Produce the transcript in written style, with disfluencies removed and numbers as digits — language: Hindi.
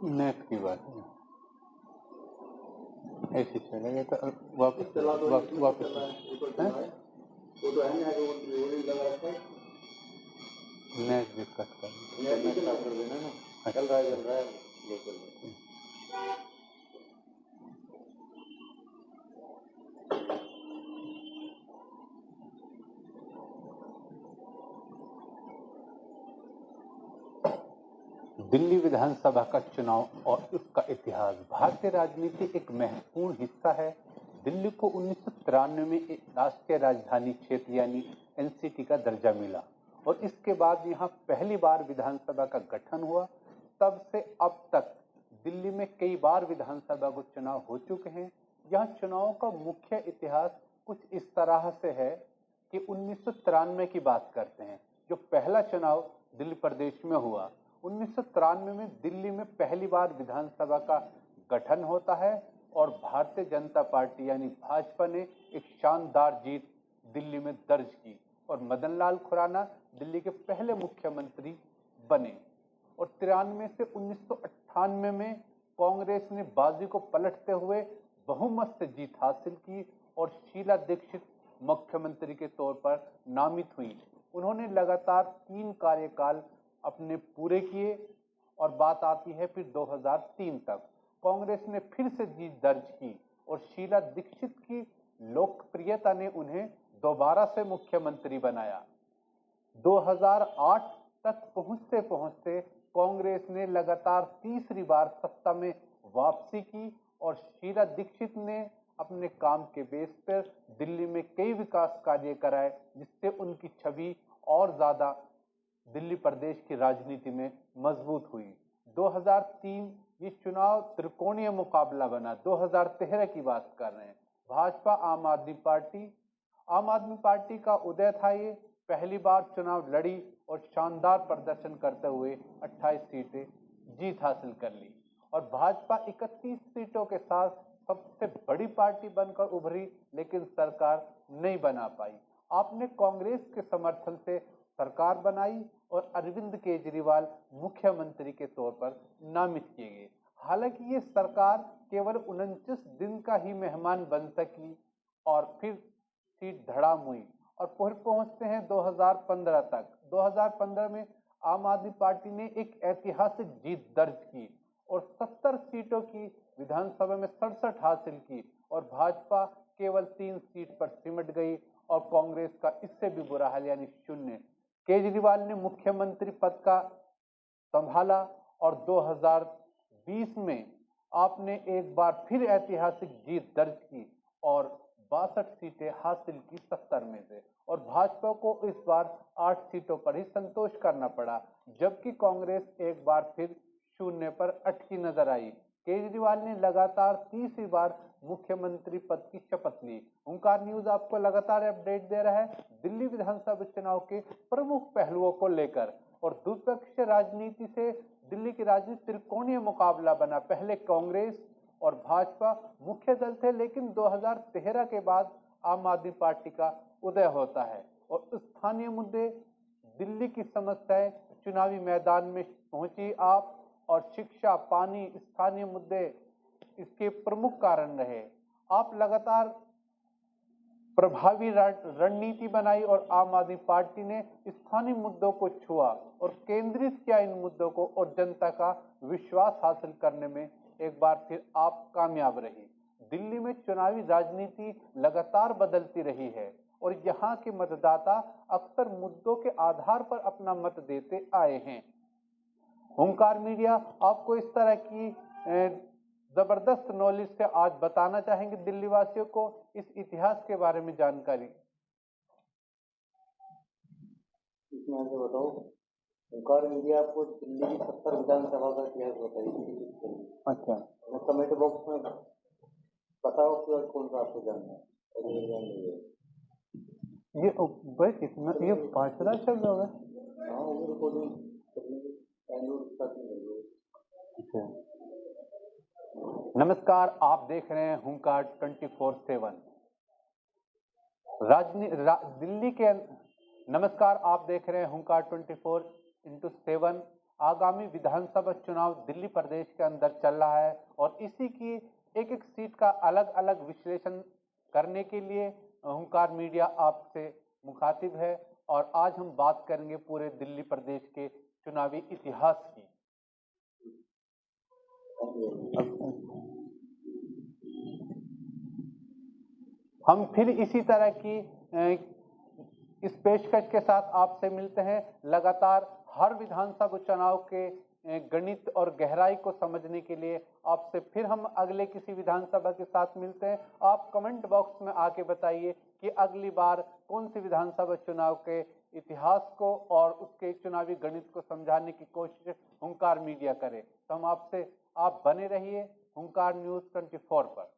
नेट की बात है, ऐसे चलेगा तो वापस वापस नेट दिक्कत कर देना ना। चल रहा है दिल्ली विधानसभा का चुनाव और उसका इतिहास। भारतीय राजनीति एक महत्वपूर्ण हिस्सा है। दिल्ली को 1993 में एक राष्ट्रीय राजधानी क्षेत्र यानी एनसीटी का दर्जा मिला और इसके बाद यहाँ पहली बार विधानसभा का गठन हुआ। तब से अब तक दिल्ली में कई बार विधानसभा को चुनाव हो चुके हैं। यह चुनाव का मुख्य इतिहास कुछ इस तरह से है कि 1993 की बात करते हैं, जो पहला चुनाव दिल्ली प्रदेश में हुआ। 1993 में दिल्ली में पहली बार विधानसभा का गठन होता है और भारतीय जनता पार्टी यानी भाजपा ने एक शानदार जीत दिल्ली में दर्ज की और मदन लाल खुराना दिल्ली के पहले मुख्यमंत्री बने। और 93 से 1998 में कांग्रेस ने बाजी को पलटते हुए बहुमत से जीत हासिल की और शीला दीक्षित मुख्यमंत्री के तौर पर नामित हुई। उन्होंने लगातार 3 कार्यकाल अपने पूरे किए और बात आती है फिर 2003 तक। कांग्रेस ने फिर से जीत दर्ज की और शीला दीक्षित की लोकप्रियता ने उन्हें दोबारा से मुख्यमंत्री बनाया। 2008 तक पहुंचते पहुंचते कांग्रेस ने लगातार तीसरी बार सत्ता में वापसी की और शीला दीक्षित ने अपने काम के बेस पर दिल्ली में कई विकास कार्य कराए, जिससे उनकी छवि और ज्यादा दिल्ली प्रदेश की राजनीति में मजबूत हुई। 2003 ये चुनाव त्रिकोणीय मुकाबला बना। 2013 की बात कर रहे हैं। भाजपा आम आदमी पार्टी का उदय था। ये पहली बार चुनाव लड़ी और शानदार प्रदर्शन करते हुए 28 सीटें जीत हासिल कर ली और भाजपा 31 सीटों के साथ सबसे बड़ी पार्टी बनकर उभरी, लेकिन सरकार नहीं बना पाई। आपने कांग्रेस के समर्थन से सरकार बनाई और अरविंद केजरीवाल मुख्यमंत्री के तौर पर नामित किए गए। हालांकि ये सरकार केवल 29 दिन का ही मेहमान बन सकी और फिर सीट धड़ाम हुई और फिर पहुंचते हैं 2015 तक। 2015 में आम आदमी पार्टी ने एक ऐतिहासिक जीत दर्ज की और 70 सीटों की विधानसभा में 67 हासिल की और भाजपा केवल 3 सीट पर सिमट गई और कांग्रेस का इससे भी बुरा हाल यानी शून्य। केजरीवाल ने मुख्यमंत्री पद का संभाला और 2020 में आपने एक बार फिर ऐतिहासिक जीत दर्ज की और 62 सीटें हासिल की 70 में से और भाजपा को इस बार 8 सीटों पर ही संतोष करना पड़ा, जबकि कांग्रेस एक बार फिर शून्य पर अटकी नजर आई। केजरीवाल ने लगातार तीसरी बार मुख्यमंत्री पद की शपथ ली। ओंकार न्यूज आपको लगातार अपडेट दे रहा है दिल्ली विधानसभा चुनाव के प्रमुख पहलुओं को लेकर। और द्विपक्षीय राजनीति से दिल्ली की राजनीति त्रिकोणीय मुकाबला बना। पहले कांग्रेस और भाजपा मुख्य दल थे, लेकिन 2013 के बाद आम आदमी पार्टी का उदय होता है और स्थानीय मुद्दे, दिल्ली की समस्याएं चुनावी मैदान में पहुंची आप और शिक्षा, पानी, स्थानीय मुद्दे इसके प्रमुख कारण रहे। आप लगातार प्रभावी रणनीति बनाई और आम आदमी पार्टी ने स्थानीय मुद्दों को छुआ और केंद्रित किया इन मुद्दों को और जनता का विश्वास हासिल करने में एक बार फिर आप कामयाब रही। दिल्ली में चुनावी राजनीति लगातार बदलती रही है और यहाँ के मतदाता अक्सर मुद्दों के आधार पर अपना मत देते आए हैं। ओंकार मीडिया आपको इस तरह की जबरदस्त नॉलेज से आज बताना चाहेंगे दिल्ली वासियों को इस इतिहास के बारे में जानकारी। इसमें से बताओ, ओंकार मीडिया आपको दिल्ली की 70 विधानसभा का इतिहास बताइए। अच्छा, कमेंट बॉक्स में बताओ कि कौन सा आपको जानना है। ये भाई कितना ये 5 शब्द हो गए। नमस्कार, आप देख रहे हैं हुंकार 24/7 दिल्ली के। नमस्कार, आप देख रहे हैं हुंकार 24/7 आगामी विधानसभा चुनाव दिल्ली प्रदेश के अंदर चल रहा है और इसी की एक एक सीट का अलग अलग विश्लेषण करने के लिए हुंकार मीडिया आपसे मुखातिब है और आज हम बात करेंगे पूरे दिल्ली प्रदेश के चुनावी इतिहास की। हम फिर इसी तरह की इस पेशकश के साथ आपसे मिलते हैं। लगातार हर विधानसभा चुनाव के गणित और गहराई को समझने के लिए आपसे फिर हम अगले किसी विधानसभा के साथ मिलते हैं। आप कमेंट बॉक्स में आके बताइए कि अगली बार कौन सी विधानसभा चुनाव के इतिहास को और उसके चुनावी गणित को समझाने की कोशिश हुंकार मीडिया करे। तो हम आपसे आप बने रहिए हुंकार न्यूज़ 24 पर।